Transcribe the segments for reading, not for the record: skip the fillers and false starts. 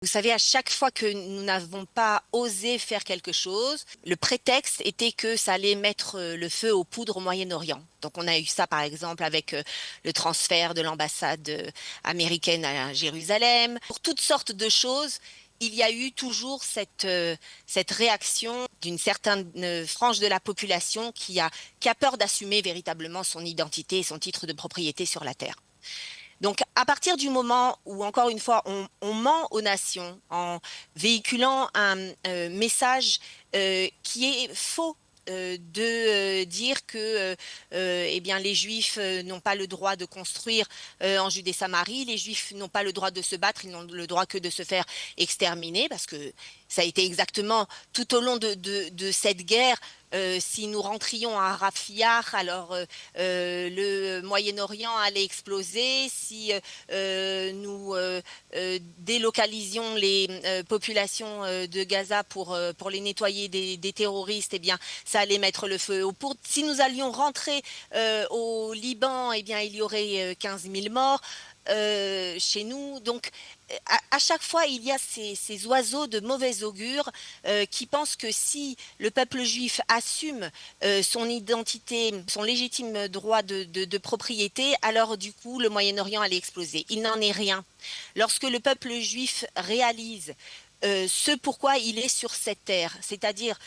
Vous savez, à chaque fois que nous n'avons pas osé faire quelque chose, le prétexte était que ça allait mettre le feu aux poudres au Moyen-Orient. Donc on a eu ça par exemple avec le transfert de l'ambassade américaine à Jérusalem. Pour toutes sortes de choses, il y a eu toujours cette réaction d'une certaine frange de la population qui a peur d'assumer véritablement son identité et son titre de propriété sur la terre. Donc, à partir du moment où, encore une fois, on ment aux nations en véhiculant un message qui est faux, de dire que eh bien, les Juifs n'ont pas le droit de construire en Judée-Samarie, les Juifs n'ont pas le droit de se battre, ils n'ont le droit que de se faire exterminer, parce que ça a été exactement tout au long de cette guerre. Si nous rentrions à Rafia, alors le Moyen-Orient allait exploser. Si nous délocalisions les populations de Gaza pour les nettoyer des terroristes, eh bien, ça allait mettre le feu aux poudres. Si nous allions rentrer au Liban, eh bien, il y aurait 15 000 morts. Chez nous. Donc, à chaque fois, il y a ces oiseaux de mauvais augure qui pensent que si le peuple juif assume son identité, son légitime droit de propriété, alors du coup, le Moyen-Orient allait exploser. Il n'en est rien. Lorsque le peuple juif réalise ce pourquoi il est sur cette terre, c'est-à-dire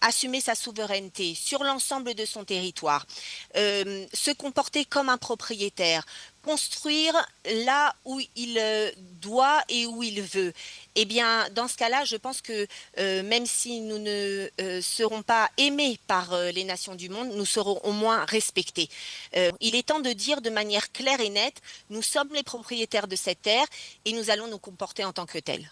assumer sa souveraineté sur l'ensemble de son territoire, se comporter comme un propriétaire, construire là où il doit et où il veut. Eh bien, dans ce cas-là, je pense que même si nous ne serons pas aimés par les nations du monde, nous serons au moins respectés. Il est temps de dire de manière claire et nette, nous sommes les propriétaires de cette terre et nous allons nous comporter en tant que tels.